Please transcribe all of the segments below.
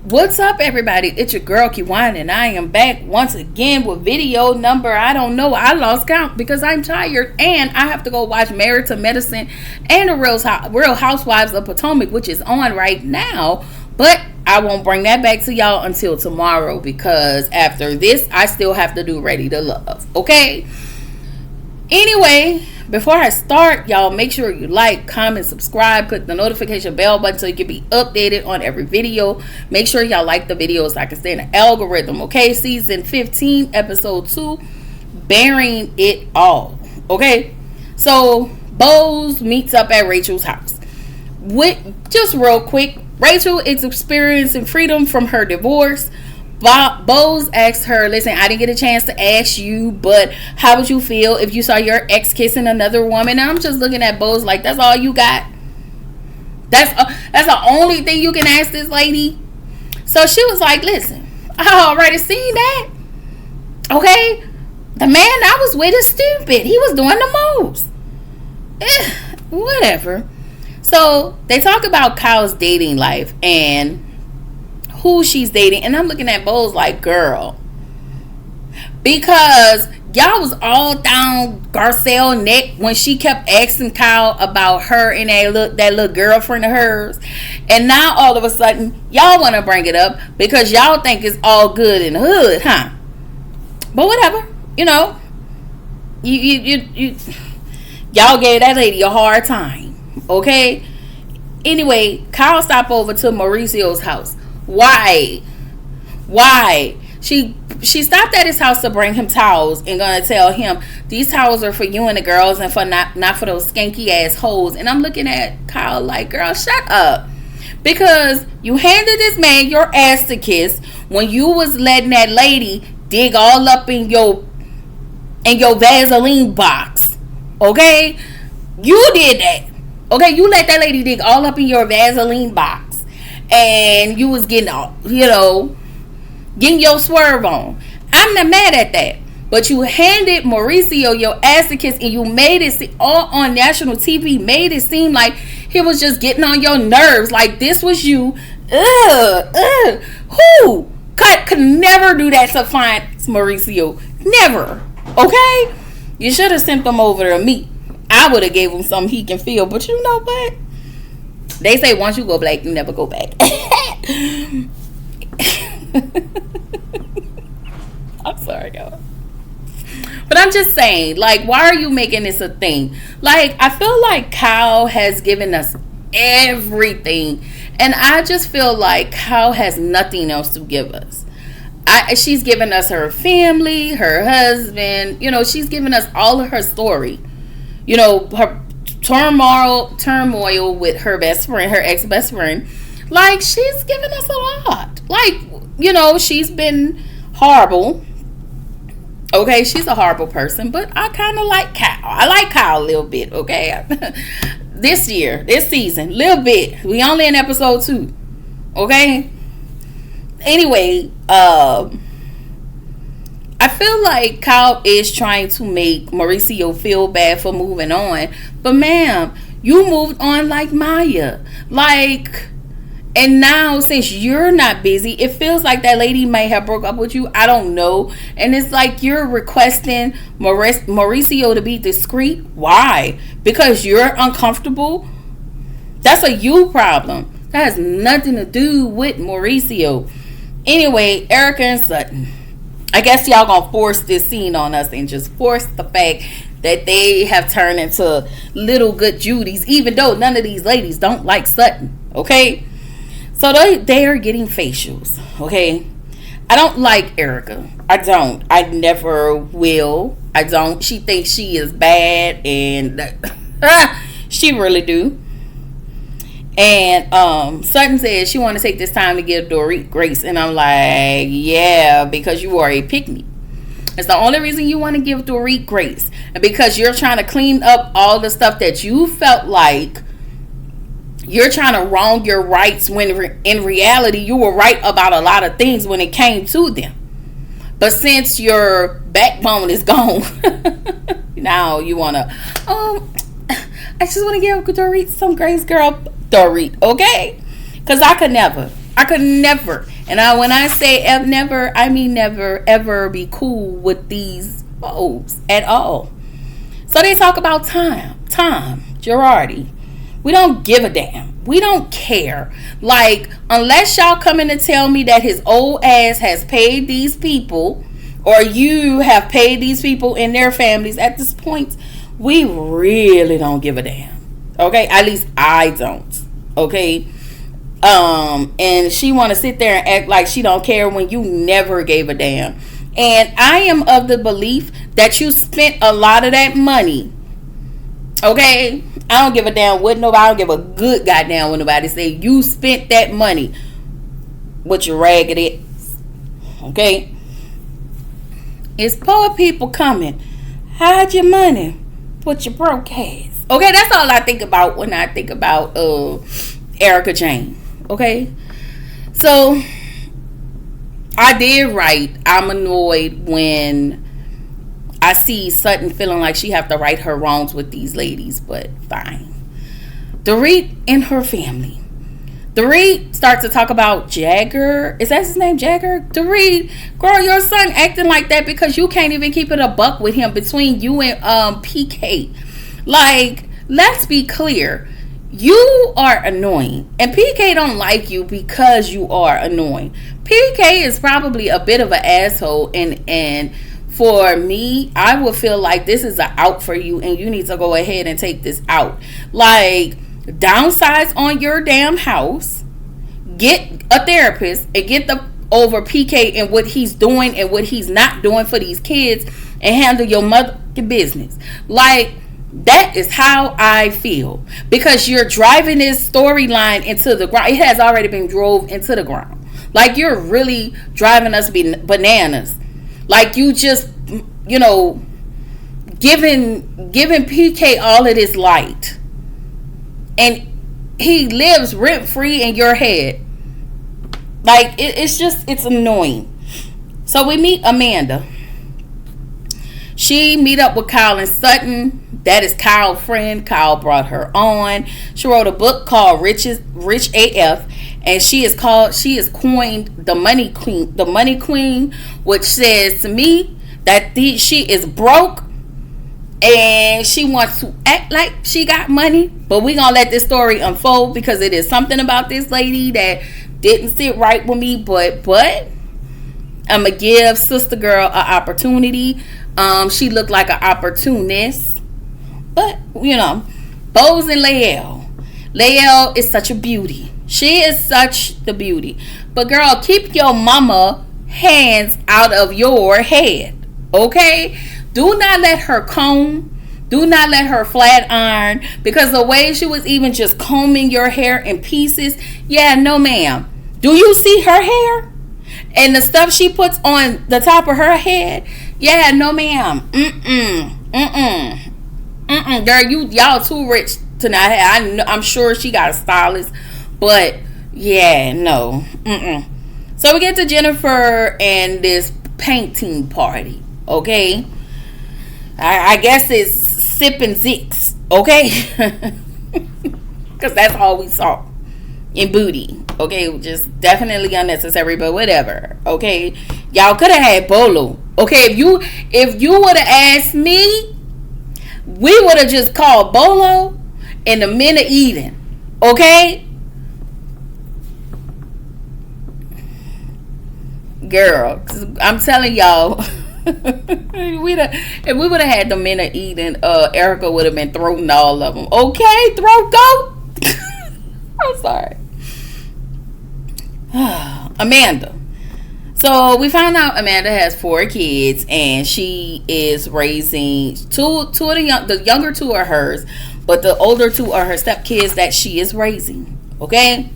What's up, everybody? It's your girl Kiwan, and I am back once again with video number, I don't know, I lost count because I'm tired and I have to go watch Married to Medicine and the Real Housewives of Potomac, which is on right now. But I won't bring that back to y'all until tomorrow because after this, I still have to do Ready to Love, okay? Anyway, before I start, y'all make sure you like, comment, subscribe, click the notification bell button so you can be updated on every video. Make sure y'all like the videos so I can stay in the algorithm, okay? Season 15, episode 2, Bearing It All, okay? So, Boz meets up at Rachel's house. Just real quick, Rachel is experiencing freedom from her divorce. Boz asks her, listen, I didn't get a chance to ask you, but how would you feel if you saw your ex kissing another woman? And I'm just looking at Boz like, that's all you got? That's the only thing you can ask this lady? So she was like, listen, I already seen that. Okay? The man I was with is stupid. He was doing the most. Whatever. So they talk about Kyle's dating life and who she's dating, and I'm looking at Boz like, girl, because y'all was all down Garcelle's neck when she kept asking Kyle about her and that little girlfriend of hers, and now all of a sudden y'all want to bring it up because y'all think it's all good in the hood, huh? But whatever, you y'all gave that lady a hard time, okay? Anyway, Kyle stopped over to Mauricio's house. Why? She stopped at his house to bring him towels and gonna tell him these towels are for you and the girls and for not for those skanky ass hoes. And I'm looking at Kyle like, girl, shut up. Because you handed this man your ass to kiss when you was letting that lady dig all up in your Vaseline box. Okay? You did that. Okay, you let that lady dig all up in your Vaseline box. And you was getting your swerve on. I'm not mad at that. But you handed Mauricio your ass to kiss and you made it all on national TV, made it seem like he was just getting on your nerves. Like this was you. Who could never do that to find Mauricio? Never. Okay? You should have sent them over to me. I would have gave him something he can feel. But you know what? They say once you go black, you never go back. I'm sorry, y'all. But I'm just saying, like, why are you making this a thing? Like, I feel like Kyle has given us everything. And I just feel like Kyle has nothing else to give us. She's given us her family, her husband. She's given us all of her story. Her turmoil with her best friend, her ex-best friend. Like, she's given us a lot. Like, she's been horrible. Okay, she's a horrible person, but I kind of like Kyle. I like Kyle a little bit, okay? This season, little bit. We only in episode 2, okay? Anyway, I feel like Kyle is trying to make Mauricio feel bad for moving on. But ma'am, you moved on like Maya. And now since you're not busy, it feels like that lady may have broke up with you. I don't know. And it's like you're requesting Mauricio to be discreet. Why? Because you're uncomfortable? That's a you problem. That has nothing to do with Mauricio. Anyway, Erica and Sutton. I guess y'all gonna force this scene on us and just force the fact that they have turned into little good Judys, even though none of these ladies don't like Sutton, okay? So they are getting facials, okay? I don't like Erica. I don't. I never will. I don't. She thinks she is bad, and she really do. And Sutton says she want to take this time to give Dorit grace. And I'm like, yeah, because you are a pick-me. It's the only reason you want to give Dorit grace. And because you're trying to clean up all the stuff that you felt like you're trying to wrong your rights when in reality you were right about a lot of things when it came to them. But since your backbone is gone, now you want to, I just want to give Dorit some grace, girl. Dorit, okay? Because I could never And when I say never, I mean never ever be cool with these folks at all. So they talk about Tom Girardi. We don't give a damn. We don't care. Like, unless y'all coming to tell me that his old ass has paid these people, or you have paid these people and their families, at this point, we really don't give a damn. Okay? At least I don't. Okay? And she want to sit there and act like she don't care when you never gave a damn. And I am of the belief that you spent a lot of that money. Okay? I don't give a damn what nobody, I don't give a good goddamn what nobody say. You spent that money with your ragged ass. Okay? It's poor people coming. Hide your money with your broke ass. Okay? That's all I think about when I think about Erica Jane. Okay? So I did write, I'm annoyed when I see Sutton feeling like she have to right her wrongs with these ladies, but fine. Dorit and her family. Dorit starts to talk about Jagger. Is that his name, Jagger? Dorit, girl, your son acting like that because you can't even keep it a buck with him between you and PK. Like, let's be clear. You are annoying, and PK don't like you because you are annoying. PK is probably a bit of an asshole, and for me, I would feel like this is an out for you, and you need to go ahead and take this out. Like, downsize on your damn house, get a therapist, and get over PK and what he's doing and what he's not doing for these kids, and handle your mother business. Like, that is how I feel, because you're driving this storyline into the ground. It has already been drove into the ground. Like, you're really driving us bananas. Like, you just, you know, giving PK all of this light, and he lives rent free in your head. Like, it's annoying. So we meet Amanda. She meet up with Kyle and Sutton. That is Kyle's friend. Kyle brought her on. She wrote a book called Rich AF, and she is coined the Money Queen, which says to me that she is broke and she wants to act like she got money. But we're gonna let this story unfold, because it is something about this lady that didn't sit right with me. But I'm gonna give sister girl an opportunity. She looked like an opportunist. But, you know, Bose and Lael is such a beauty. She is such the beauty. But, girl, keep your mama hands out of your head. Okay? Do not let her comb. Do not let her flat iron. Because the way she was even just combing your hair in pieces. Yeah, no, ma'am. Do you see her hair? And the stuff she puts on the top of her head? Yeah, no, ma'am. Girl, y'all too rich to not have. I'm sure she got a stylist, but yeah, no. So we get to Jennifer and this painting party. Okay, I guess it's sipping zicks. Okay, because that's all we saw in booty. Okay, just definitely unnecessary, but whatever. Okay, y'all could have had Bolo. Okay, if you would have asked me, we would have just called Bolo and the men of Eden. Okay? Girl, I'm telling y'all, if we would have had the men of Eden, Erica would have been throating all of them. Okay? Throat goat? I'm sorry. Amanda. So we found out Amanda has 4 kids, and she is raising two of the younger 2 are hers, but the older 2 are her stepkids that she is raising. Okay.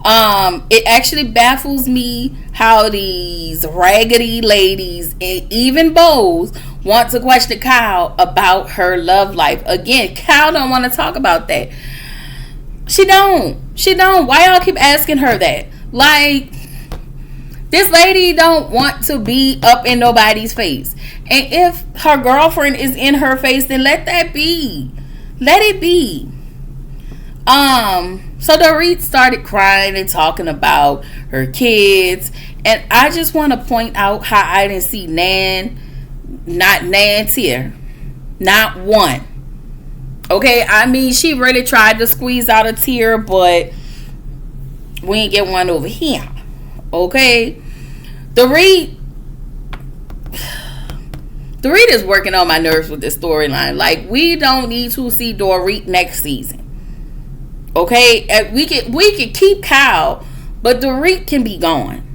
It actually baffles me how these raggedy ladies and even Bose want to question Kyle about her love life. Again, Kyle don't want to talk about that. She don't. Why y'all keep asking her that? Like, this lady don't want to be up in nobody's face. And if her girlfriend is in her face, then let that be. Let it be. So Dorit started crying and talking about her kids. And I just want to point out how I didn't see not Nan tear. Not one. Okay, I mean, she really tried to squeeze out a tear, but we ain't get one over here. Okay? Dorit is working on my nerves with this storyline. Like, we don't need to see Dorit next season. Okay? And we can keep Kyle, but Dorit can be gone.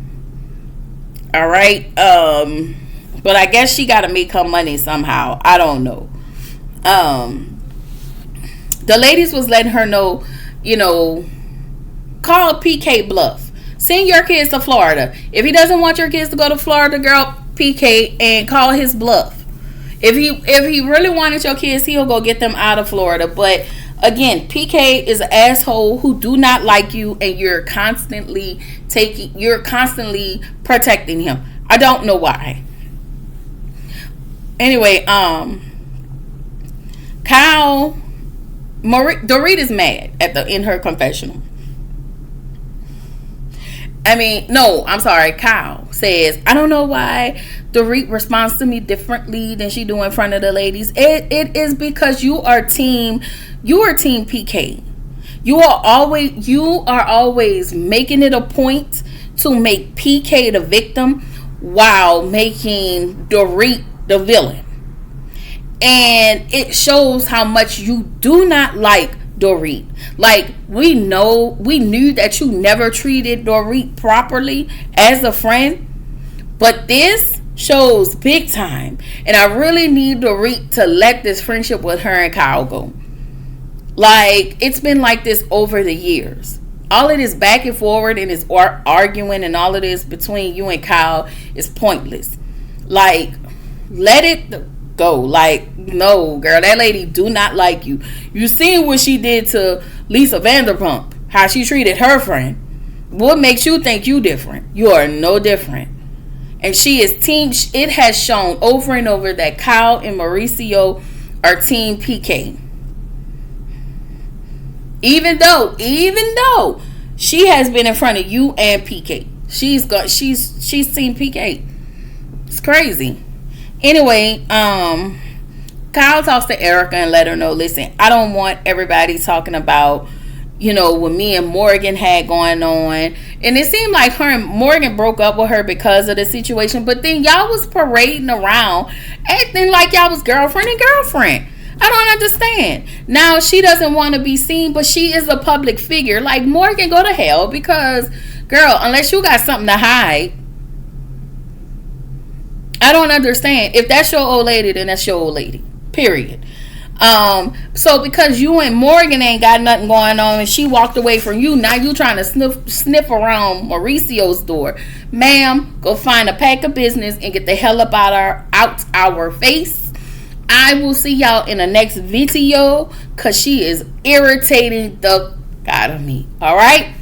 Alright? But I guess she gotta make her money somehow. I don't know. The ladies was letting her know, call PK bluff. Send your kids to Florida. If he doesn't want your kids to go to Florida, girl, PK, and call his bluff. If he really wanted your kids, he'll go get them out of Florida. But again, PK is an asshole who do not like you, and you're constantly protecting him. I don't know why. Anyway, Dorit is mad in her confessional. Kyle says, I don't know why Dorit responds to me differently than she do in front of the ladies. It is because you are team PK. You are always making it a point to make PK the victim while making Dorit the villain. And it shows how much you do not like Dorit. Like, we knew that you never treated Dorit properly as a friend, but this shows big time. And I really need Dorit to let this friendship with her and Kyle go. Like, it's been like this over the years. All of this back and forward and this arguing and all of this between you and Kyle is pointless. Like, let it go. Like, no, girl, that lady do not like you. You seen what she did to Lisa Vanderpump, how she treated her friend. What makes you think you different? You are no different. And she is team. It has shown over and over that Kyle and Mauricio are team PK. Even though she has been in front of you and PK, she's team PK. It's crazy. Anyway, Kyle talks to Erica and let her know, listen, I don't want everybody talking about, what me and Morgan had going on. And it seemed like her and Morgan broke up with her because of the situation. But then y'all was parading around, acting like y'all was girlfriend and girlfriend. I don't understand. Now, she doesn't want to be seen, but she is a public figure. Like, Morgan, go to hell, because, girl, unless you got something to hide, I don't understand. If that's your old lady, then that's your old lady. Period. So because you and Morgan ain't got nothing going on and she walked away from you, now you trying to sniff around Mauricio's door. Ma'am, go find a pack of business and get the hell up out our face. I will see y'all in the next video, because she is irritating the God of me. All right?